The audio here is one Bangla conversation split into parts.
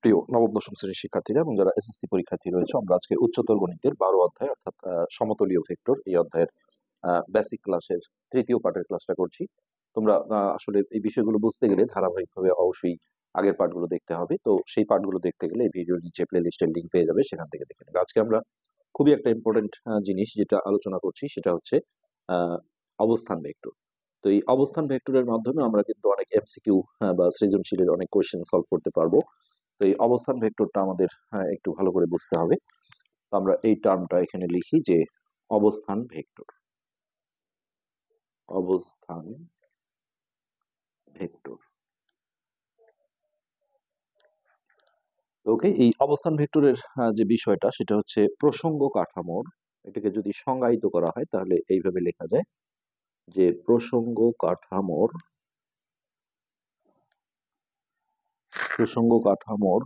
প্রিয় নবম দশম শ্রেণীর শিক্ষার্থীরা এবং যারা এসএসসি পরীক্ষার্থী রয়েছে, আমরা আজকে উচ্চতর গণিতের 12 অধ্যায় অর্থাৎ সমতলীয় ভেক্টর এই অধ্যায়ের বেসিক ক্লাসের তৃতীয় পার্টের ক্লাসটা করছি। তোমরা আসলে এই বিষয়গুলো বুঝতে গেলে ধারাবাহিকভাবে অবশ্যই আগের পার্টগুলো দেখতে হবে। তো সেই পার্টগুলো দেখতে গেলে এই ভিডিওর নিচে প্লে লিস্টের লিঙ্ক পেয়ে যাবে, সেখান থেকে দেখে নেবে। আজকে আমরা খুবই একটা ইম্পর্টেন্ট জিনিস যেটা আলোচনা করছি সেটা হচ্ছে আহ, অবস্থান ভেক্টর। তো এই অবস্থান ভেক্টরের মাধ্যমে আমরা কিন্তু অনেক এমসিকিউ বা সৃজনশীলের অনেক কোয়েশ্চেন সলভ করতে পারবো। তো এই অবস্থান ভেক্টরটা আমাদের একটু ভালো করে বুঝতে হবে। তো আমরা এই টার্মটা এখানে লিখি যে অবস্থান ভেক্টর। অবস্থান ভেক্টর। ওকে, এই অবস্থান ভেক্টরের যে বিষয়টা সেটা হচ্ছে প্রসঙ্গ কাঠামোর, এটাকে যদি সংজ্ঞায়িত করা হয় তাহলে এইভাবে লেখা যায় যে প্রসঙ্গ কাঠামোর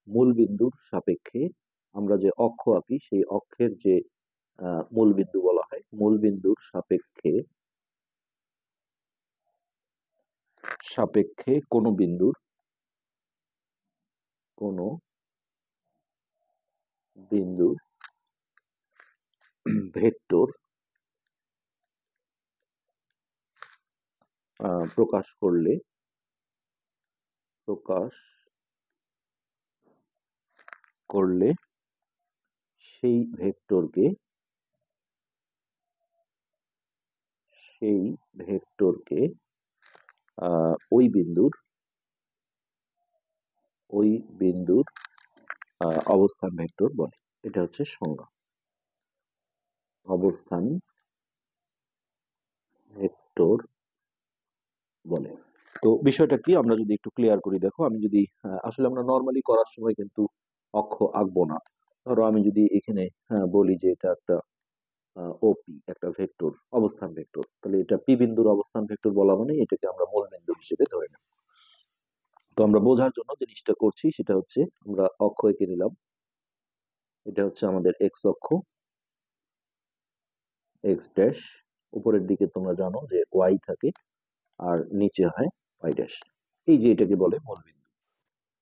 মূল বিন্দুর সাপেক্ষে আমরা যে অক্ষ আঁকি সেই অক্ষের যে মূল বিন্দু বলা হয়, মূল বিন্দুর সাপেক্ষে সাপেক্ষে কোনো বিন্দুর ভেক্টর প্রকাশ করলে সেই ভেক্টরকে ওই বিন্দুর অবস্থান ভেক্টর বলে। এটা হচ্ছে সংজ্ঞা, অবস্থান ভেক্টর বলে। তো বিষয়টা কি আমরা যদি একটু ক্লিয়ার করি, দেখো আমি যদি আসলে আমরা নর্মালি করার সময় কিন্তু অক্ষ আঁকবো না। ধরো আমি যদি এখানে বলি যে এটা একটা ওপি, একটা ভেক্টর, অবস্থান ভেক্টর, তাহলে এটা পি বিন্দুর অবস্থান ভেক্টর বলা মানে এটাকে আমরা মূল বিন্দু হিসেবে ধরে নেব। তো আমরা বোঝার জন্য জিনিসটা করছি সেটা হচ্ছে আমরা অক্ষ এঁকে নিলাম। এটা হচ্ছে আমাদের এক্স অক্ষ, এক্স ড্যাশ। উপরের দিকে তোমরা জানো যে ওয়াই থাকে আর নিচে হয় ওয়াই ড্যাশ। এই যে এটাকে বলে মূল বিন্দু।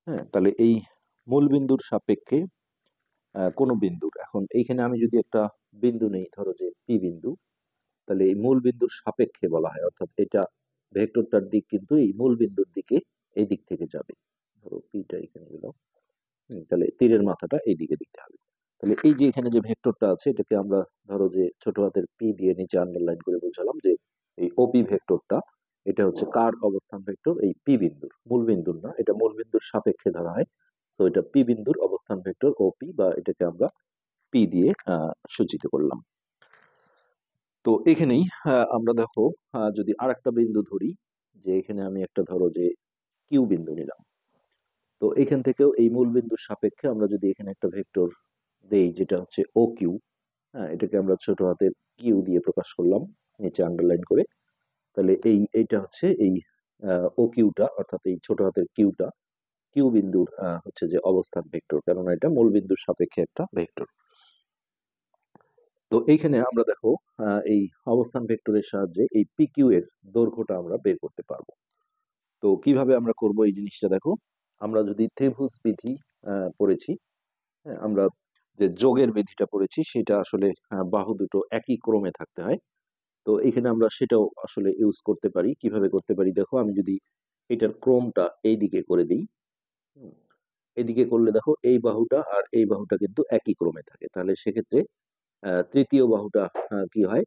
হ্যাঁ, তাহলে এই মূল বিন্দুর সাপেক্ষে কোনো বিন্দুর, এখন এইখানে আমি যদি একটা বিন্দু নেই, ধরো যে পি বিন্দু, তাহলে এই মূল বিন্দুর সাপেক্ষে বলা হয়, অর্থাৎ এটা ভেক্টরটার দিক কিন্তু এই মূল বিন্দুর দিকে এই দিক থেকে যাবে। ধরো পিটা এখানে গেল, তাহলে তীরের মাথাটা এই দিকে দিতে হবে। তাহলে এই যে এখানে যে ভেক্টরটা আছে এটাকে আমরা ধরো যে ছোট হাতের পি দিয়ে নিচে আন্ডারলাইন করে বোঝালাম যে এই ওপি ভেক্টরটা, এটা হচ্ছে কার অবস্থান ভেক্টর? এই পি বিন্দুর, মূল বিন্দুর না, এটা মূল বিন্দুর সাপেক্ষে ধরা হয়। সো এটা পি বিন্দুর অবস্থান ভেক্টর ওপি, বা এটাকে আমরা পি দিয়ে সূচিত করলাম। তো এখানেই আমরা দেখো যদি আরেকটা বিন্দু ধরি, যে এখানে আমি একটা ধরো যে কিউ বিন্দু নিলাম। তো এখান থেকেও এই মূল বিন্দুর সাপেক্ষে আমরা যদি এখানে একটা ভেক্টর দেই যেটা হচ্ছে ও কিউ, হ্যাঁ, এটাকে আমরা ছোট হাতের কিউ দিয়ে প্রকাশ করলাম নিচে আন্ডারলাইন করে। তাহলে এইটা হচ্ছে এই ও কিউটা, অর্থাৎ এই ছোট হাতের কিউটা কিউ বিন্দুর হচ্ছে যে অবস্থান ভেক্টর, কেননা এটা মূল বিন্দুর সাপেক্ষে একটা ভেক্টর। তো এইখানে আমরা দেখো এই অবস্থান ভেক্টরের সাহায্যে এই পি কিউ এর দৈর্ঘ্যটা আমরা বের করতে পারবো। তো কিভাবে আমরা করব এই জিনিসটা দেখো, আমরা যদি ত্রিভুজ বিধি পড়েছি, হ্যাঁ, আমরা যে যোগের বিধিটা পড়েছি সেটা আসলে বাহু দুটো একই ক্রমে থাকতে হয়। তো এখানে আমরা সেটাও আসলে ইউজ করতে পারি। কিভাবে করতে পারি দেখো, আমি যদি এটার ক্রমটা এই দিকে করে দিই, হুম, এদিকে করলে দেখো এই বাহুটা আর এই বাহুটা কিন্তু একই ক্রমে থাকে, তাহলে সেক্ষেত্রে তৃতীয় বাহুটা কি হয়,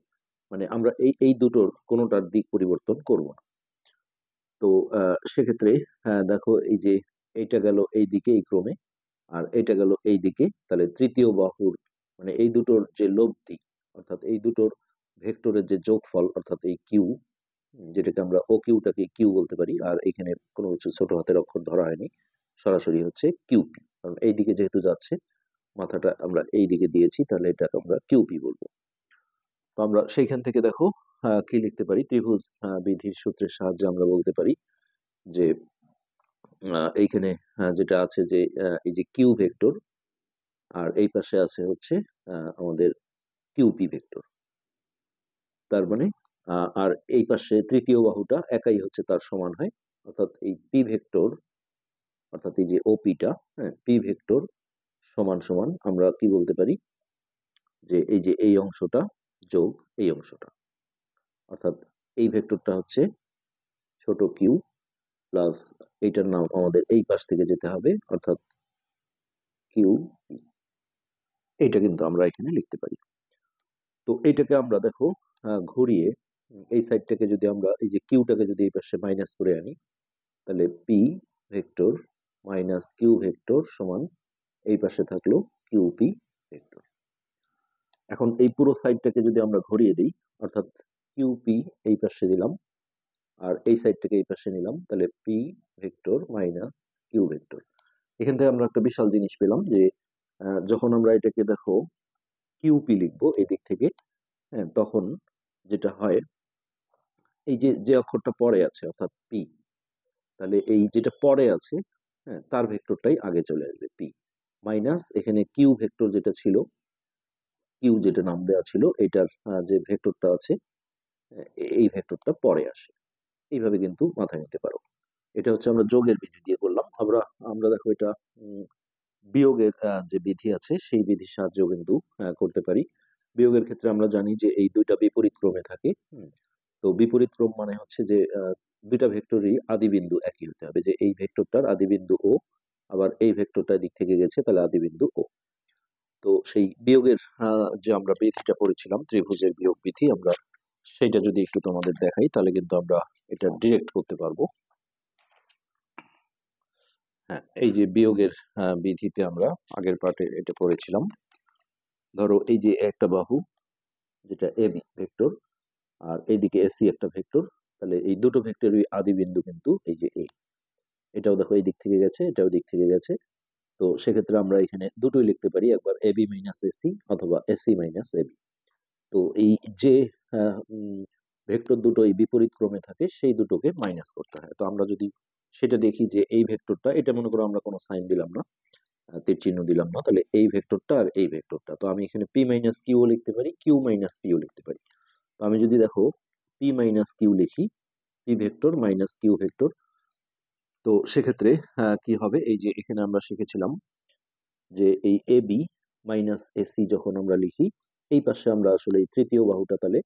মানে আমরা এই এই দুটোর কোনোটার দিক পরিবর্তন করব না। তো সেক্ষেত্রে দেখো এই যে এইটা গেল এই দিকে এই ক্রমে, আর এটা গেল এই দিকে, তাহলে তৃতীয় বাহুর মানে এই দুটোর যে লব্ধি, অর্থাৎ এই দুটোর ভেক্টরের যে যোগফল, অর্থাৎ এই কিউ, যেটাকে আমরা ও কিউটাকে কিউ বলতে পারি, আর এখানে কোনো কিছু ছোট হাতের অক্ষর ধরা হয়নি, সরাসরি হচ্ছে কিউপি, কারণ এই দিকে যেহেতু যাচ্ছে মাথাটা আমরা এই দিকে দিয়েছি, তাহলে এটাকে আমরা কিউপি বলবো। তো আমরা সেইখান থেকে দেখো কি লিখতে পারি, ত্রিভুজ বিধির সূত্রের সাহায্যে আমরা বলতে পারি যে এইখানে যেটা আছে যে এই যে কিউ ভেক্টর, আর এই পাশে আছে হচ্ছে আমাদের কিউপি ভেক্টর। তার মানে আর এই পাশে তৃতীয় বাহুটা একাই হচ্ছে তার সমান হয়, অর্থাৎ এই পি ভেক্টর অর্থাৎ এই যে ওপিটা, হ্যাঁ, পি ভেক্টর সমান সমান আমরা কি বলতে পারি যে এই যে এই অংশটা যোগ এই অংশটা, অর্থাৎ এই ভেক্টরটা হচ্ছে ছোট কিউ প্লাস এইটার নাম আমাদের এই পাশ থেকে যেতে হবে, অর্থাৎ কিউ। এইটা কিন্তু আমরা এখানে লিখতে পারি। তো এইটাকে আমরা দেখো ঘুরিয়ে এই সাইডটাকে যদি আমরা এই যে কিউটাকে যদি এই পাশে মাইনাস করে আনি, তাহলে P vector minus Q vector সমান এই পাশে থাকলো কিউপি ভেক্টর। এখন এই পুরো সাইডটাকে যদি আমরা ঘুরিয়ে দিই, অর্থাৎ কিউপি এই পাশে দিলাম আর এই সাইডটাকে এই পাশে নিলাম, তাহলে P vector minus Q vector. এখান থেকে আমরা একটা বিশাল জিনিস পেলাম যে যখন আমরা এটাকে দেখো কিউপি লিখবো এই দিক থেকে, হ্যাঁ, তখন যেটা হয় এই যে যে অক্ষরটা পরে আছে অর্থাৎ পি, তাহলে এই যেটা পরে আছে, হ্যাঁ, তার ভেক্টরটাই আগে চলে আসবে পি মাইনাস এখানে কিউ ভেক্টর যেটা ছিল, কিউ যেটা নাম দেওয়া ছিল এটার যে ভেক্টরটা আছে এই ভেক্টরটা পরে আসে। এইভাবে কিন্তু মাথায় নিতে পারো। এটা হচ্ছে আমরা যোগের বিধি দিয়ে করলাম। আমরা আমরা দেখো এটা বিয়োগের যে বিধি আছে সেই বিধির সাহায্যেও কিন্তু করতে পারি। বিয়োগের ক্ষেত্রে আমরা জানি যে এই দুইটা বিপরীত ক্রমে থাকে। তো বিপরীত ক্রম মানে হচ্ছে যে দুইটা ভেক্টরই আদি বিন্দু একই হতে হবে, যে এই ভেক্টরটার আদি বিন্দু ও, আবার এই ভেক্টরটা দিক থেকে গেছে তাহলে আদি বিন্দু ও। তো সেই বিয়োগের যে আমরা বিধিটা পড়েছিলাম ত্রিভুজের বিয়োগ বিধি, আমরা সেটা যদি একটু তোমাদের দেখাই তাহলে কিন্তু আমরা এটা ডিরেক্ট করতে পারবো। হ্যাঁ, এই যে বিয়োগের বিধিতে আমরা আগের পার্টে এটা পড়েছিলাম। ধরো এই যে একটা বাহু যেটা এবি ভেক্টর আর এইদিকে এসি একটা ভেক্টর, তাহলে এই দুটো ভেক্টরের আদি বিন্দু কিন্তু এই যে এ। এটাও দেখো এই দিক থেকে গেছে, এটাও দিক থেকে গেছে। তো সেক্ষেত্রে আমরা এখানে দুটোই লিখতে পারি, একবার এবি মাইনাস এসি অথবা এসি মাইনাস এবি। তো এই যে ভেক্টর দুটো এই বিপরীত ক্রমে থাকে সেই দুটোকে মাইনাস করতে হয়। তো আমরা যদি সেটা দেখি যে এই ভেক্টরটা, এটা মনে করো আমরা কোনো সাইন দিলাম না, তীর চিহ্ন দিলাম না, তাহলে এই ভেক্টরটা আর এই ভেক্টরটা, তো আমি এখানে পি মাইনাস কিউ লিখতে পারি, কিউ মাইনাস পিও লিখতে পারি। তো আমি যদি দেখো পি মাইনাস কিউ লিখি, P vector minus Q vector, তো সেক্ষেত্রে কি হবে, এই যে এখানে আমরা শিখেছিলাম যে এই এ বি মাইনাস এসি যখন আমরা লিখি, এই পাশে আমরা আসলে এই তৃতীয় বাহুটা তাহলে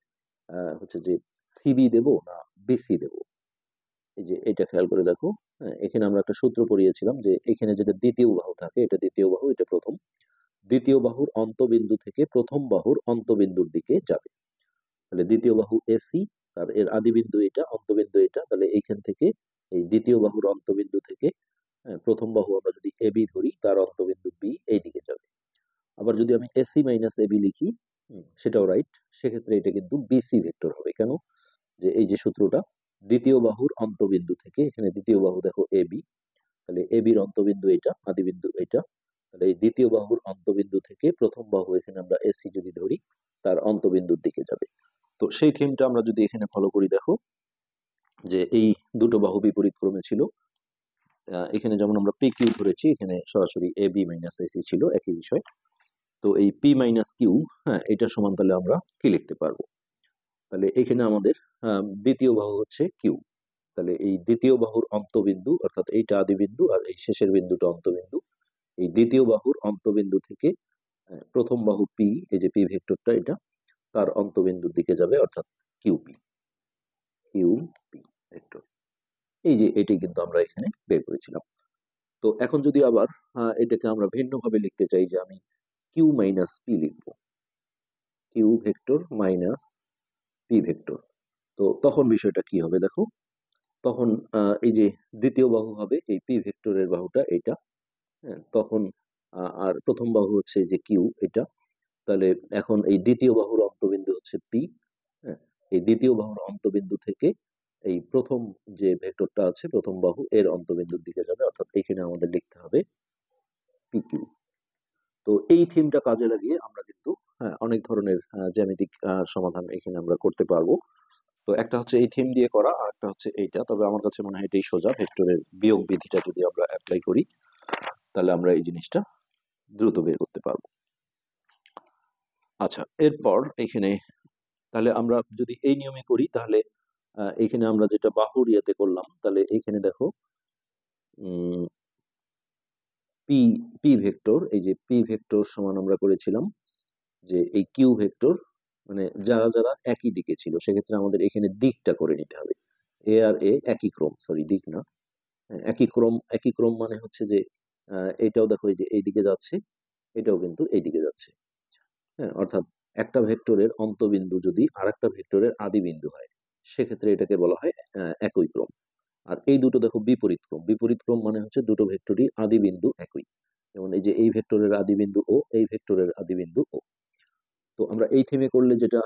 হচ্ছে যে সিবি দেব না বিসি দেব। এই যে এটা খেয়াল করে দেখো, এখানে আমরা একটা সূত্র পড়িয়েছিলাম যে এখানে যেটা দ্বিতীয় বাহু থাকে এটা দ্বিতীয় বাহু, এটা প্রথম, দ্বিতীয় বাহুর অন্তবিন্দু থেকে প্রথম বাহুর অন্তবিন্দুর দিকে যাবে। তাহলে দ্বিতীয় বাহু এসি, তার এর আদি বিন্দু এটা, অন্তবিন্দু এটা, তাহলে এইখান থেকে এই দ্বিতীয় বাহুর অন্তবিন্দু থেকে প্রথম বাহু আমরা যদি এবি ধরি তার অন্তবিন্দু বি এই দিকে যাবে। আবার যদি আমি এসি মাইনাস এবি লিখি, সেটাও রাইট, সেক্ষেত্রে এটা কিন্তু বিসি ভেক্টর হবে। কেন? যে এই যে সূত্রটা, দ্বিতীয় বাহুর অন্তবিন্দু থেকে, এখানে দ্বিতীয় বাহু দেখো এবি, তাহলে এবির অন্তবিন্দু এটা, আদি বিন্দু এটা, তাহলে এই দ্বিতীয় বাহুর অন্তবিন্দু থেকে প্রথম বাহু এখানে আমরা এসি যদি ধরি তার অন্তবিন্দুর দিকে যাবে। তো সেই থিমটা আমরা যদি এখানে ফলো করি, দেখো যে এই দুটো বাহু বিপরীত ক্রমে ছিল। এখানে যেমন আমরা পি কিউ ধরেছি, এখানে সরাসরি এ বি মাইনাস এসি ছিল, একই বিষয়। তো এই পি মাইনাস কিউ, হ্যাঁ, এটা সমান তাহলে আমরা কি লিখতে পারবো, তাহলে এখানে আমাদের দ্বিতীয় বাহু হচ্ছে কিউ, তাহলে এই দ্বিতীয় বাহুর অন্তবিন্দু অর্থাৎ এইটা আদি বিন্দু আর এই শেষের বিন্দুটা অন্তবিন্দু, এই দ্বিতীয় বাহুর অন্তবিন্দু থেকে প্রথম বাহু পি, এই যে পি ভেক্টরটা এটা, তার অন্তবিন্দুর দিকে যাবে, অর্থাৎ কিউপি, কিউপি ভেক্টর। এই যে এটি কিন্তু আমরা এখানে বের করেছিলাম। তো এখন যদি আবার এটাকে আমরা ভিন্নভাবে লিখতে চাই, যে আমি কিউ মাইনাস পি লিখবো, Q vector minus P vector, তো তখন বিষয়টা কি হবে দেখো, তখন এই যে দ্বিতীয় বাহু হবে এই পি ভেক্টরের বাহুটা এটা, হ্যাঁ, তখন আর প্রথম বাহু হচ্ছে যে কিউ এটা, তাহলে এখন এই দ্বিতীয় বাহুর অন্তবিন্দু হচ্ছে পি, হ্যাঁ, এই দ্বিতীয় বাহুর অন্তবিন্দু থেকে এই প্রথম যে ভেক্টরটা আছে প্রথম বাহু এর অন্তবিন্দুর দিকে যাবে, অর্থাৎ এখানে আমাদের লিখতে হবে পি কিউ। তো এই থিমটা কাজে লাগিয়ে আমরা কিন্তু অনেক ধরনের জ্যামিতিক সমাধান এখানে আমরা করতে পারবো। তো একটা হচ্ছে এই থিম দিয়ে করা, আর একটা হচ্ছে এইটা, তবে আমার কাছে মনে হয় এটাই সোজা, ভেক্টরের বিয়োগ বিধিটা যদি আমরা অ্যাপ্লাই করি তাহলে আমরা এই জিনিসটা দ্রুত বের করতে পারবো। আচ্ছা, এরপর এখানে তাহলে আমরা যদি এই নিয়মে করি তাহলে এখানে আমরা যেটা বাহুর ইয়েতে করলাম, তাহলে এখানে দেখো পি পি ভেক্টর, এই যে পি ভেক্টর সমান আমরা করেছিলাম যে এই কিউ ভেক্টর, মানে যারা যারা একই দিকে ছিল সেক্ষেত্রে আমাদের এখানে দিকটা করে নিতে হবে। এ আর এ একই ক্রম, সরি দিক না, হ্যাঁ, একই ক্রম। একই ক্রম মানে হচ্ছে যে এটাও দেখো এই যে এইদিকে যাচ্ছে, এটাও কিন্তু এইদিকে যাচ্ছে। হ্যাঁ, অর্থাৎ একটা ভেক্টরের অন্তবিন্দু যদি আরেকটা ভেক্টরের আদি বিন্দু হয় সেক্ষেত্রে এটাকে বলা হয় একই ক্রম। আর এই দুটো দেখো বিপরীত ক্রম। বিপরীত ক্রম মানে হচ্ছে দুটো ভেক্টরই আদি বিন্দু একই। যেমন এই যে এই ভেক্টরের আদি বিন্দু ও, এই ভেক্টরের আদি বিন্দু ও। তো আমরা এই থেমে করলে যেটা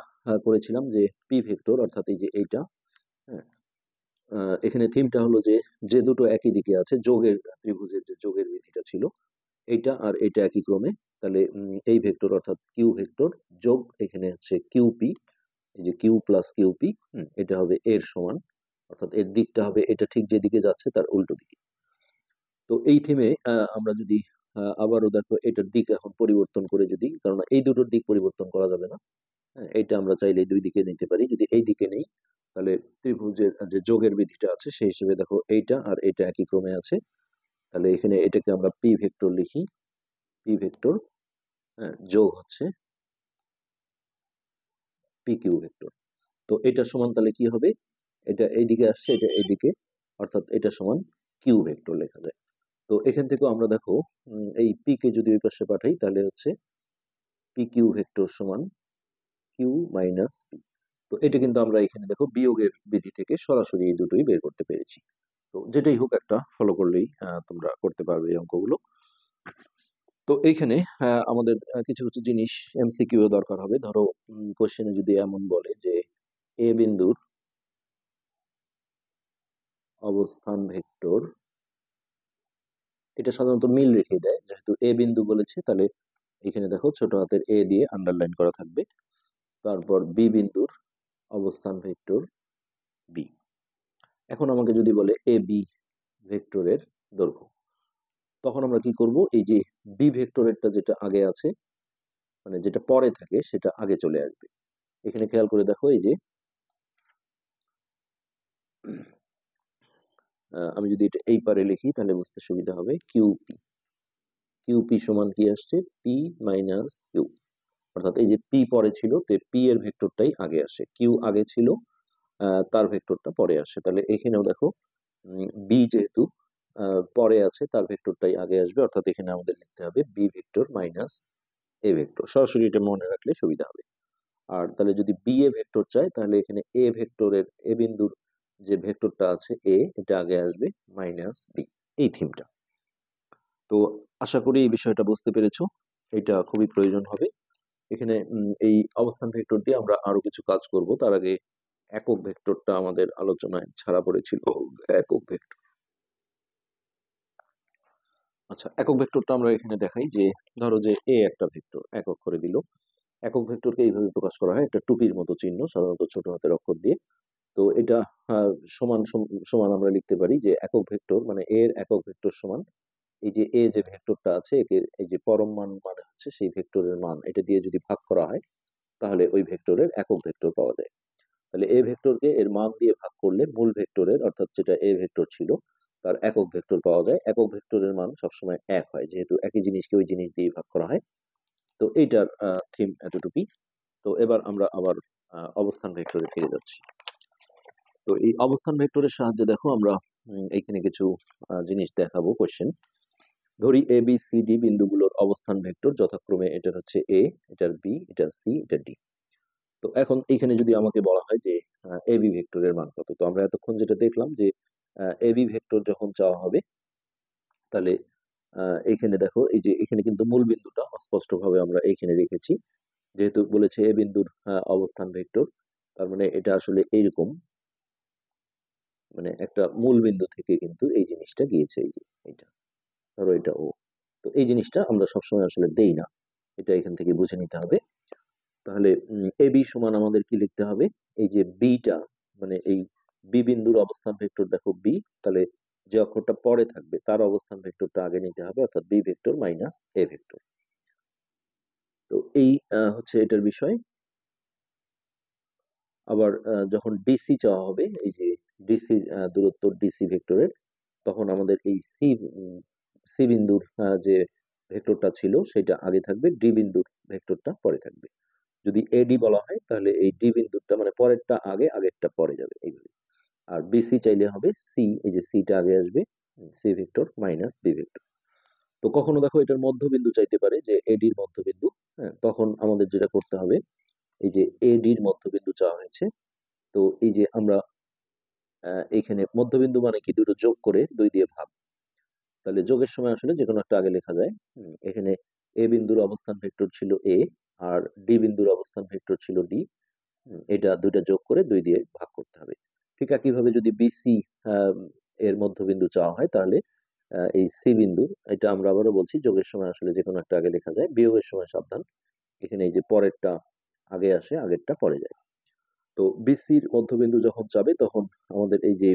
করেছিলাম যে পি ভেক্টর অর্থাৎ এই যে এইটা, হ্যাঁ, এখানে থিমটা হলো যে যে দুটো একই দিকে আছে, যোগের ত্রিভুজের যে যোগের বিধিটা ছিল, এইটা আর এইটা একই ক্রমে, তাহলে এই ভেক্টর অর্থাৎ কিউ ভেক্টর যোগ এখানে হচ্ছে কিউপি, এই যে কিউ প্লাস কিউপি, এটা হবে এর সমান, অর্থাৎ এর দিকটা হবে এটা ঠিক যেদিকে যাচ্ছে তার উল্টো দিকে। তো এই থেমে আমরা যদি আবারও দেখো এটার দিক এখন পরিবর্তন করে, যদি, কারণ এই দুটোর দিক পরিবর্তন করা যাবে না, হ্যাঁ, এইটা আমরা চাইলে দুই দিকে নিতে পারি। যদি এই দিকে নেই তাহলে ত্রিভুজের যে যোগের বিধিটা আছে সেই হিসেবে দেখো এইটা আর এটা একই ক্রমে আছে, তাহলে এখানে এটাকে আমরা পি ভেক্টর লিখি। পি ভেক্টর, হ্যাঁ, যোগ হচ্ছে পি কিউ ভেক্টর। তো এটা সমান তাহলে কি হবে, এটা এইদিকে আসছে এটা এইদিকে, অর্থাৎ এটা সমান কিউ ভেক্টর লেখা যায়। তো এখান থেকেও আমরা দেখো এই পি কে যদি ওই পাশে পাঠাই তাহলে হচ্ছে পি কিউ ভেক্টর সমান কিউ মাইনাস পি। তো এটা কিন্তু আমরা এখানে দেখো বিয়োগের বিধি থেকে সরাসরি এই দুটোই বের করতে পেরেছি। তো যেটাই হোক একটা ফলো করলেই তোমরা করতে পারবে এই অঙ্কগুলো। তো এইখানে আমাদের কিছু কিছু জিনিস এমসিকিউ দরকার হবে। ধরো কোশ্চেনে যদি এমন বলে যে এ বিন্দুর অবস্থান ভেক্টর, এটা সাধারণত মিল রেখে দেয়, যেহেতু এ বিন্দু বলেছে তাহলে এখানে দেখো ছোট হাতের এ দিয়ে আন্ডারলাইন করা থাকবে। তারপর বি বিন্দুর অবস্থান ভেক্টর বি। এখন আমাকে যদি বলে এ বি ভেক্টরের দৈর্ঘ্য, তখন আমরা কি করব, এই যে বি ভেক্টরেরটা যেটা আগে আছে, মানে যেটা পরে থাকে সেটা আগে চলে আসবে। এখানে খেয়াল করে দেখো এই যে আমি যদি এটা এই পারে লিখি তাহলে বুঝতে সুবিধা হবে। কিউপি, কিউপি সমান কি আসছে, পি মাইনাস কিউ, অর্থাৎ এই যে পি পরে ছিল তো পি এর ভেক্টরটাই আগে আসে, কিউ আগে ছিল তার ভেক্টরটা পরে আসে। তাহলে এখানেও দেখো বি যেহেতু পরে আছে তার ভেক্টরটাই আগে আসবে, অর্থাৎ এখানে আমাদের লিখতে হবে B vector minus A vector. সরাসরি এটা মনে রাখলে সুবিধা হবে। আর তাহলে যদি বি এ ভেক্টর চাই তাহলে এখানে এ ভেক্টরের এ বিন্দুর যে ভেক্টরটা আছে এ, এটা আগে আসবে মাইনাস বি, এই থিমটা। তো আশা করি এই বিষয়টা বুঝতে পেরেছো, এটা খুবই প্রয়োজন হবে এখানে। এই অবস্থান ভেক্টর দিয়ে আমরা আরো কিছু কাজ করব, তার আগে একক ভেক্টরটা আমাদের আলোচনায় ছাড়া পড়েছিল। একক ভেক্টর, আচ্ছা একক ভেক্টরটা আমরা এখানে দেখাই যে ধরো যে এ একটা ভেক্টর একক করে দিল। একক ভেক্টরকে এইভাবে প্রকাশ করা হয় একটা টুপির মতো চিহ্ন, সাধারণত ছোট হাতের অক্ষর দিয়ে। তো এটা সমান সমান আমরা লিখতে পারি যে একক ভেক্টর মানে এর একক ভেক্টর সমান এই যে এ যে ভেক্টরটা আছে একে এই যে পরম মান মানে হচ্ছে সেই ভেক্টরের মান, এটা দিয়ে যদি ভাগ করা হয় তাহলে ওই ভেক্টরের একক ভেক্টর পাওয়া যায়। তাহলে এ ভেক্টরকে এর মান দিয়ে ভাগ করলে মূল ভেক্টরের অর্থাৎ যেটা এ ভেক্টর ছিল তার একক ভেক্টর পাওয়া যায়। একক ভেক্টরের মান সবসময় এক হয়, যেহেতু একই জিনিসকে ওই জিনিস দিয়ে ভাগ করা হয়। তো এইটার থিম এতটুকুই। তো এবার আমরা আবার অবস্থান ভেক্টরে ফিরে যাচ্ছি। তো এই অবস্থান ভেক্টরের সাহায্যে দেখো আমরা এখানে কিছু জিনিস দেখাবো কোশ্চেন। ধরি এ বি সি ডি বিন্দুগুলোর অবস্থান ভেক্টর যথাক্রমে এটা হচ্ছে এ, এটার বি, এটার সি, এটার ডি। তো এখন এখানে যদি আমাকে বলা হয় যে এ বি ভেক্টরের মান কত, তো আমরা এতক্ষণ যেটা দেখলাম যে এ বি ভেক্টর যখন চাওয়া হবে তাহলে এখানে দেখো এই যে এখানে কিন্তু মূল বিন্দুটা অস্পষ্ট ভাবে আমরা এইখানে রেখেছি, যেহেতু বলেছে এ বিন্দুর অবস্থান ভেক্টর, তার মানে এটা আসলে এইরকম, মানে একটা মূল বিন্দু থেকে কিন্তু এই জিনিসটা গিয়েছে, এই যে এইটা, ধরো এটা ও। তো এই জিনিসটা আমরা সবসময় আসলে দেই না, এটা এখান থেকে বুঝে নিতে হবে। তাহলে এ বি সমান আমাদের কি লিখতে হবে, এই যে বিটা মানে এই বি বিন্দুর অবস্থান ভেক্টর দেখো বি, তাহলে যে অক্ষরটা পরে থাকবে তার অবস্থান ভেক্টরটা আগে নিতে হবে, অর্থাৎ B vector minus A vector. তো এই হচ্ছে এটার বিষয়। আবার যখন ডিসি চাওয়া হবে, এই যে ডিসি দূরত্ব ডিসি ভেক্টরের, তখন আমাদের এই সি সি বিন্দুর যে ভেক্টরটা ছিল সেটা আগে থাকবে, ডি বিন্দুর ভেক্টরটা পরে থাকবে। যদি এডি বলা হয় তাহলে এই ডি বিন্দুটা মানে পরেরটা আগে, আগেরটা পরে যাবে এইভাবে। আর বিসি চাইলে হবে সি, এই যে সিটা আগে আসবে, C vector minus B vector. তো কখনো দেখো এটার মধ্যবিন্দু চাইতে পারে, যে এডির মধ্যবিন্দু। হ্যাঁ, তখন আমাদের যেটা করতে হবে, এই যে এডির মধ্যবিন্দু চাওয়া হয়েছে, তো এই যে আমরা এখানে মধ্যবিন্দু মানে কি, দুটো যোগ করে 2 দিয়ে ভাগ। তাহলে যোগের সময় আসলে যে কোনো একটা আগে লেখা যায়। এখানে এ বিন্দুর অবস্থান ভেক্টর ছিল এ, আর ডি বিন্দুর অবস্থান ভেক্টর ছিল ডি। এটা দুইটা যোগ করে 2 দিয়ে ভাগ করতে হবে। ঠিক একইভাবে যদি বিসি এর মধ্যবিন্দু চাওয়া হয়, তাহলে এই সি বিন্দু, এটা আমরা আবারও বলছি যোগের সময় আসলে যে কোনো একটা আগে লেখা যায়, বিয়োগের সময় সাবধান, এখানে এই যে পরেরটা আগে আসে, আগেরটা পরে যায়। তো বিসির মধ্যবিন্দু যখন যাবে তখন আমাদের এই যে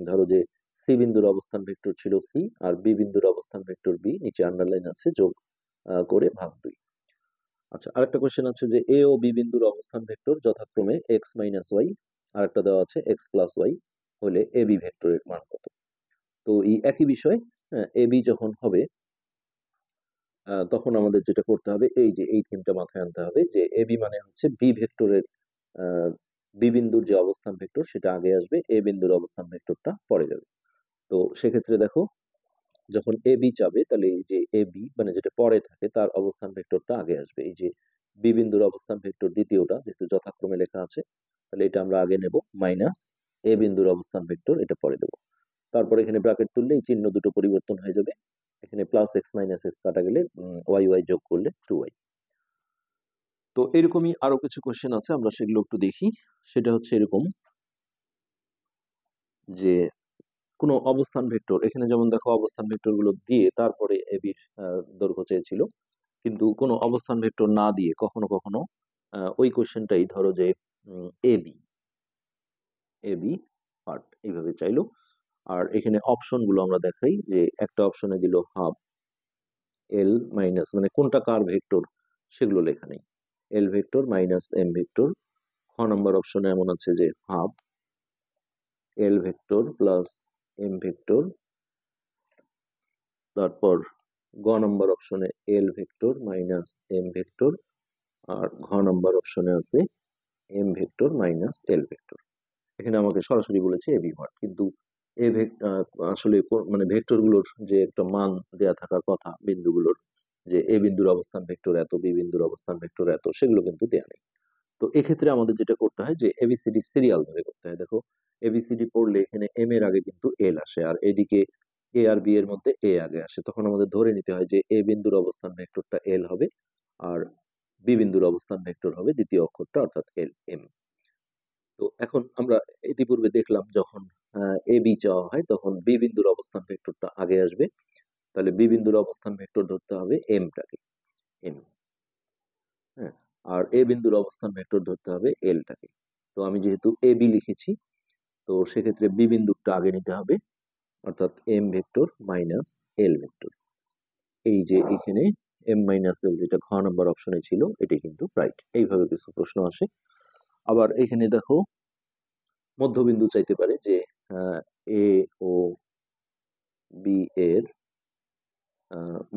ধরো যে সি বিন্দুর অবস্থান ভেক্টর ছিল সি, আর বি বিন্দুর অবস্থান ভেক্টর বি, নিচে আন্ডারলাইন আছে, যোগ করে ভাগ 2। আচ্ছা, আরেকটা কোশ্চেন আছে যে এ ও বি বিন্দুর অবস্থান ভেক্টর যথাক্রমে এক্স মাইনাস ওয়াই, আরেকটা দেওয়া আছে এক্স প্লাস ওয়াই, হলে এ বি ভেক্টরের মান কত? তো এই একই বিষয়, এ বি যখন হবে তখন আমাদের যেটা করতে হবে, এই যে এই থিমটা মাথায় আনতে হবে, যে এ বি মানে হচ্ছে বি ভেক্টরের, বি বিন্দুর যে অবস্থান ভেক্টর সেটা আগে আসবে, এ বিন্দুর অবস্থান ভেক্টরটা পরে যাবে। তো সেক্ষেত্রে দেখো, যখন এ বি চাবে তাহলে এই যে এ বি মানে যেটা পরে থাকে তার অবস্থান ভেক্টরটা আগে আসবে। এই যে বি বিন্দুর অবস্থান ভেক্টর দ্বিতীয়টা, যেহেতু যথাক্রমে লেখা আছে, তাহলে এটা আমরা আগে নেব, মাইনাস এ বিন্দুর অবস্থান ভেক্টর এটা পরে দেবো। তারপর এখানে ব্র্যাকেট তুললে এই চিহ্ন দুটো পরিবর্তন হয়ে যাবে, এখানে প্লাস এক্স মাইনাস এক্স কাটা গেলে ওয়াই ওয়াই যোগ করলে 2y। তো এরকমই আরো কিছু কোশ্চেন আছে, আমরা সেগুলো একটু দেখি। সেটা হচ্ছে এরকম, যে কোনো অবস্থান ভেক্টর, এখানে যেমন দেখো অবস্থান ভেক্টর গুলো দিয়ে তারপরে এবির দৈর্ঘ্য চেয়েছিল, কিন্তু কোনো অবস্থান ভেক্টর না দিয়ে কখনো কখনো ওই কোশ্চেনটাই ধরো যে এবি এবি পার্ট এইভাবে চাইলো। আর এখানে অপশন গুলো আমরা দেখাই, যে একটা অপশনে দিল হাফ এল মাইনাস, মানে কোনটা কার ভেক্টর সেগুলো লেখা নেই, L vector minus M vector. খ নম্বর অপশনে এমন আছে যে half L vector plus M vector. তারপর গ নম্বর অপশনে L vector minus M vector. আর ঘ নম্বর অপশনে আছে M vector minus L vector. এখানে আমাকে সরাসরি বলেছে এবি পার্ট, কিন্তু এ আসলে মানে ভেক্টর গুলোর যে একটা মান দেয়া থাকার কথা বিন্দুগুলোর, যে এ বিন্দুর অবস্থান ভেক্টর এত, বি বিন্দুর অবস্থান ভেক্টর এত, সেগুলো কিন্তু দেয়া নেই। তো এক্ষেত্রে আমাদের যেটা করতে হয়, যে এবিসিডি সিরিয়াল ভাবে করতে হয়। দেখো এবিসিডি পড়লে এখানে এম এর আগে কিন্তু এল আসে, আর এদিকে এ আর বি এর মধ্যে এ আগে আসে, তখন আমাদের ধরে নিতে হয় যে এ বিন্দুর অবস্থান ভেক্টরটা এল হবে, আর বি বিন্দুর অবস্থান ভেক্টর হবে দ্বিতীয় অক্ষরটা, অর্থাৎ এল এম। তো এখন আমরা ইতিপূর্বে দেখলাম, যখন এ বি চাওয়া হয় তখন বি বিন্দুর অবস্থান ভেক্টরটা আগে আসবে, তাহলে বি বিন্দুর অবস্থান ভেক্টর ধরতে হবে এমটাকে, এম। হ্যাঁ, আর এ বিন্দুর অবস্থান ভেক্টর ধরতে হবে এলটাকে। তো আমি যেহেতু এ বি লিখেছি, তো সেক্ষেত্রে বি বিন্দুটা আগে নিতে হবে, অর্থাৎ M vector minus L vector. এই যে এখানে এম মাইনাস এল, যেটা ঘ নম্বর অপশনে ছিল, এটি কিন্তু রাইট। এইভাবে কিছু প্রশ্ন আসে। আবার এখানে দেখো মধ্যবিন্দু চাইতে পারে, যে এ ও বি এর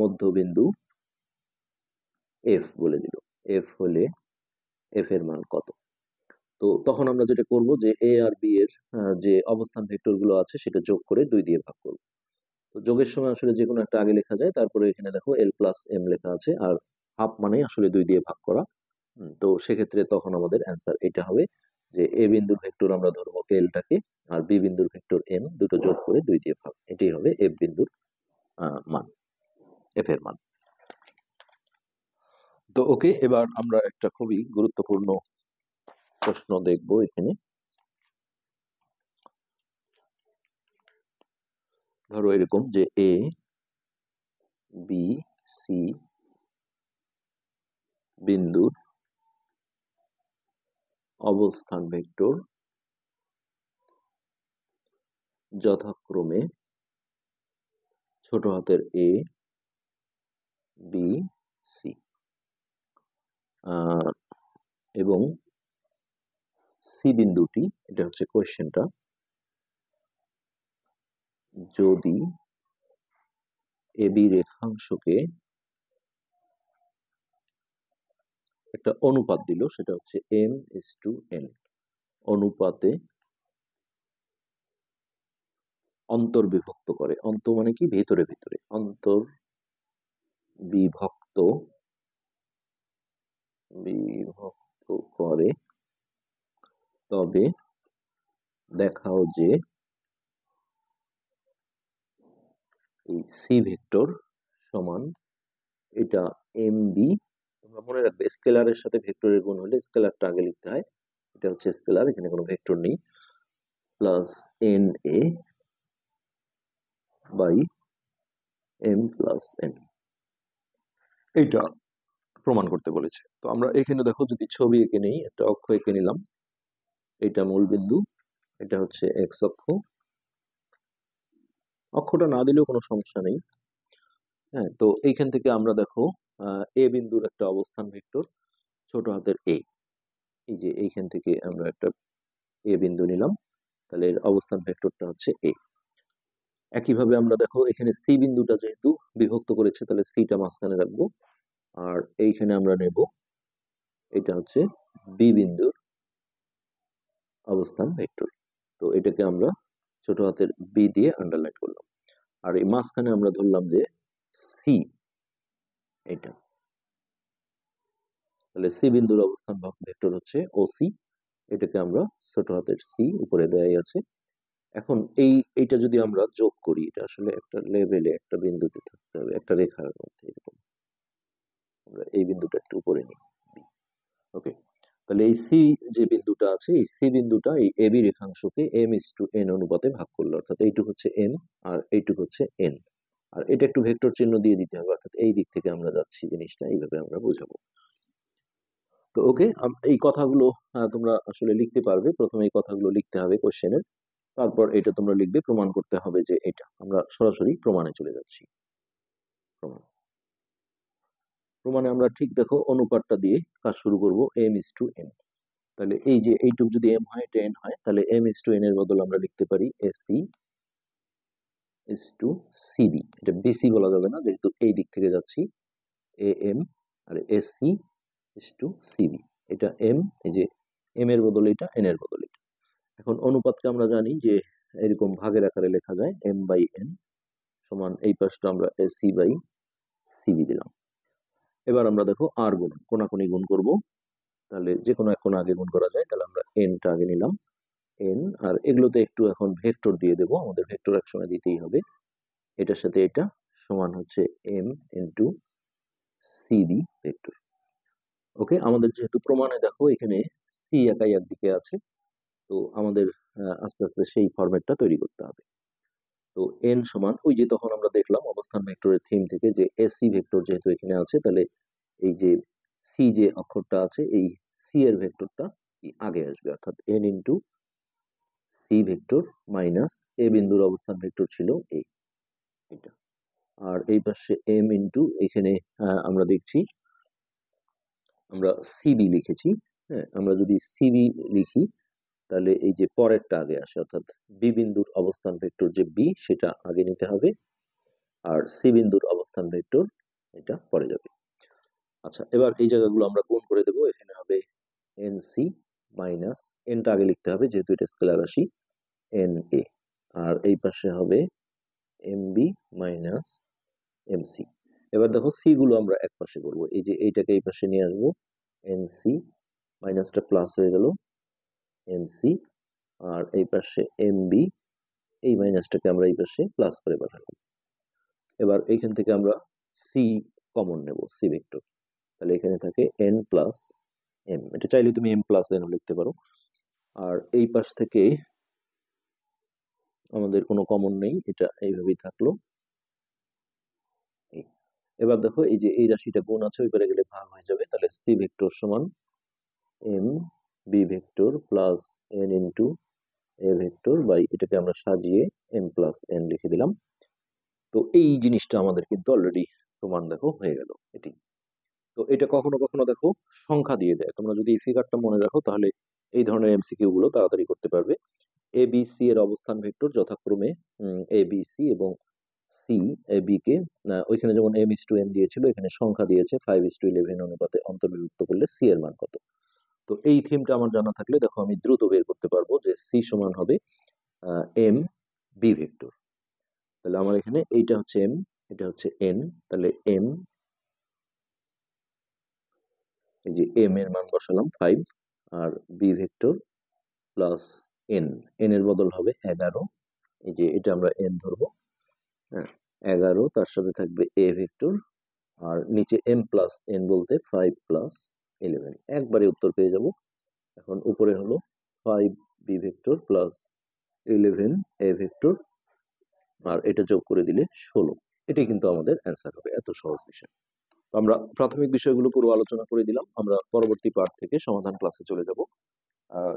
মধ্যবিন্দু এফ বলে দিল, এফ হলে এফ এর মান কত? তো তখন আমরা যেটা করব, যে এ আর বি এর যে অবস্থান ভেক্টর গুলো আছে সেটা যোগ করে 2 দিয়ে ভাগ করব। তো যোগের সময় আসলে যে কোনো একটা আগে লেখা যায়, তারপরে এখানে দেখো এল প্লাস এম লেখা আছে, আর হাফ মানে আসলে 2 দিয়ে ভাগ করা। তো সেক্ষেত্রে তখন আমাদের অ্যান্সার এটা হবে, যে এ বিন্দুর ভেক্টর আমরা ধরবো এলটাকে, আর বি বিন্দুর ভেক্টর এম, দুটো যোগ করে 2 দিয়ে ভাগ, এটাই হবে এফ বিন্দুর মান, এফ এর মান। তো ওকে, এবার আমরা একটা খুবই গুরুত্বপূর্ণ প্রশ্ন দেখব এখানে। ধরো এরকম, যে এ বি সি বিন্দুর অবস্থান ভেক্টর যথাক্রমে ছোট হাতের এ বি সি, এবং সি বিন্দুটি, এটা হচ্ছে কোয়েশ্চেনটা, যদি এ বি রেখাংশকে একটা অনুপাত দিল, সেটা হচ্ছে m:n অনুপাতে অন্তর্বিভক্ত করে। মানে কি, ভেতরে ভেতরে বিভক্ত বিভক্ত করে, তবে দেখাও যে এই সি ভেক্টর সমান, এটা এম বি, তোমরা মনে রাখবে স্কেলারের সাথে ভেক্টরের গুণ হলে স্কেলারটা আগে লিখতে হয়, এটা হচ্ছে স্কেলার, এখানে কোনো ভেক্টর নেই, plus N A by M plus N, এইটা প্রমাণ করতে বলেছে। তো আমরা এখানে দেখো যদি ছবি এঁকে নেই, একটা অক্ষ এঁকে নিলাম, এটা মূল বিন্দু, এটা হচ্ছে এক্স অক্ষ, অক্ষটা না দিলেও কোনো সমস্যা নেই। হ্যাঁ, তো এইখান থেকে আমরা দেখো এ বিন্দুর একটা অবস্থান ভেক্টর ছোট হাতের এ, এই যে এইখান থেকে আমরা একটা এ বিন্দু নিলাম, তাহলে এর অবস্থান ভেক্টরটা হচ্ছে এ। একইভাবে আমরা দেখো এখানে সি বিন্দুটা যেহেতু বিভক্ত করেছে, তাহলে সিটা মাঝখানে রাখবো, আর এইখানে আমরা নেব, এটা হচ্ছে বি বিন্দুর অবস্থান ভেক্টর। তো এটাকে আমরা ছোট হাতের বি দিয়ে আন্ডারলাইন করলাম, আর এই মাঝখানে আমরা ধরলাম যে সি, এটা, তাহলে সি বিন্দুর অবস্থান ভেক্টর হচ্ছে ওসি, এটাকে আমরা ছোট হাতের সি উপরে দেয়াই আছে। এখন এইটা যদি আমরা যোগ করি, এটা আসলে একটা লেভেলে একটা বিন্দুতে থাকতে হবে, একটা রেখার মধ্যে এরকম, আমরা এই বিন্দুটা একটু উপরে নিই, ওকে। তাহলে এই সি যে বিন্দুটা আছে, এই সি বিন্দুটা এই এবি রেখাংশকে m:n অনুপাতে ভাগ করলো, অর্থাৎ এইটুকু হচ্ছে m আর এইটুকু হচ্ছে n, আর এটা একটু ভেক্টর চিহ্ন দিয়ে দিতে হবে, অর্থাৎ এই দিক থেকে আমরা যাচ্ছি, জিনিসটা এইভাবে আমরা বোঝাবো। তো ওকে, এই কথাগুলো তোমরা আসলে লিখতে পারবে, প্রথমে এই কথাগুলো লিখতে হবে কোশ্চেনের, তারপর এটা তোমরা লিখবে, প্রমাণ করতে হবে যে এটা, আমরা সরাসরি প্রমাণে চলে যাচ্ছি। প্রমাণে আমরা ঠিক দেখো অনুপাতটা দিয়ে কাজ শুরু করব, m:n। তাহলে এই যে এইটুকু যদি m হয়, এটা n হয়, তাহলে m:n এর বদল আমরা লিখতে পারি ac:cb, এটা bc বলা যাবে না যেহেতু এই দিক থেকে যাচ্ছি, am, আর ac:cb, এটা m, এই যে m এর বদলে এটা, n এর বদলে এটা। এখন অনুপাতকে আমরা জানি যে এরকম ভাগের আকারে লেখা যায়, m/n সমান, এই পাশটা আমরা ac/cb দিলাম। এবার আমরা দেখো আর গুণ, কোনাকুনি গুণ করব, তাহলে যে কোনো এক কোণ আগে গুণ করা যায়, তাহলে আমরা nটা আগে নিলাম, n, আর এগুলোতে একটু এখন ভেক্টর দিয়ে দেবো, আমাদের ভেক্টর একসময় দিতেই হবে, এটার সাথে এটা সমান হচ্ছে m ইন্টু সিবি ভেক্টর। ওকে, আমাদের যেহেতু প্রমাণে দেখো এখানে সি একাই একদিকে আছে, তো আমাদের আস্তে আস্তে সেই ফরম্যাটটা তৈরি করতে হবে। তো এন সমান, ওই যে তখন আমরা দেখলাম অবস্থান ভেক্টরের থিম থেকে যে এসি ভেক্টর যেহেতু এখানে আছে, তাহলে এই যে সি যে অক্ষরটা আছে, এই সি এর ভেক্টরটা আগে আসবে, অর্থাৎ n into c vector minus a বিন্দুর অবস্থান ভেক্টর ছিল এটা, আর এই পাশে এম ইন্টু, এখানে আমরা দেখছি আমরা সিবি লিখেছি, হ্যাঁ, আমরা যদি সিবি লিখি তাহলে এই যে পরেরটা আগে আসে, অর্থাৎ বি বিন্দুর অবস্থান ভেক্টর যে বি, সেটা আগে নিতে হবে, আর সি বিন্দুর অবস্থান ভেক্টর এটা পরে যাবে। আচ্ছা, এবার এই জায়গাগুলো আমরা গুণ করে দেবো, এখানে হবে এন সি মাইনাস, এনটা আগে লিখতে হবে যেহেতু এটা স্কেলার রাশি, এন এ, আর এই পাশে হবে M B minus M C. এবার দেখো সি গুলো আমরা এক পাশে করবো, এই যে এইটাকে এই পাশে নিয়ে আসবো, এন সি মাইনাসটা প্লাস হয়ে গেল এম সি, আর এই পাশে এম বি, এই মাইনাসটাকে আমরা এই পাশে প্লাস করে পাঠালাম। এবার এইখান থেকে আমরা সি কমন নেব, সি ভেক্টর, তাহলে এখানে থাকে এন প্লাস এম, এটা চাইলে তুমি এম প্লাস এন লিখতে পারো, আর এই পাশ থেকে আমাদের কোনো কমন নেই, এটা এইভাবেই থাকলো। এবার দেখো এই যে এই রাশিটা গুণ আছে, ওই পারে গেলে ভাগ হয়ে যাবে, তাহলে সি ভেক্টর সমান M B vector plus N into A vector by, এটাকে আমরা সাজিয়ে এম প্লাস এন লিখে দিলাম। তো এই জিনিসটা আমাদের কিন্তু অলরেডি প্রমাণ দেখো হয়ে গেল এটি। তো এটা কখনো কখনো দেখো সংখ্যা দিয়ে দেয়, তোমরা যদি এই ফিগারটা মনে রাখো তাহলে এই ধরনের এমসিকিউ গুলো তাড়াতাড়ি করতে পারবে। এ বি সি এর অবস্থান ভেক্টর যথাক্রমে এ বি সি এবং সি এ বি কে ওইখানে যেমন m:n দিয়েছিল, এখানে সংখ্যা দিয়েছে 5:11 অনুপাতে অন্তর্ভুক্ত করলে সি এর মান কত। তো এই থিমটা আমার জানা থাকলে দেখো আমি দ্রুত বের করতে পারবো যে সি সমান হবে এম বি ভেক্টর। তাহলে আমার এখানে এইটা হচ্ছে এম, এটা হচ্ছে এন, তাহলে এম, এই যে এম এর মান বসালাম 5, আর b vector plus n, n এর বদল হবে 11, এই যে এটা আমরা এন ধরবো, হ্যাঁ 11, তার সাথে থাকবে এ ভেক্টর, আর নিচে এম প্লাস এন বলতে 5 প্লাস 11, একবারে উত্তর পেয়ে যাব। এখন উপরে হলো 5 b vector plus 11 a vector, আর এটা যোগ করে দিলে 16, এটাই কিন্তু আমাদের অ্যান্সার হবে। এত সহজ বিষয়। তো আমরা প্রাথমিক বিষয়গুলো পুরো আলোচনা করে দিলাম, আমরা পরবর্তী পার্ট থেকে সমাধান ক্লাসে চলে যাব।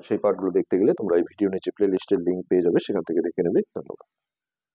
সেই পার্টগুলো দেখতে গেলে তোমরা এই ভিডিও নিচে প্লে লিস্টের লিঙ্ক পেয়ে যাবে, সেখান থেকে দেখে নেবে। ধন্যবাদ।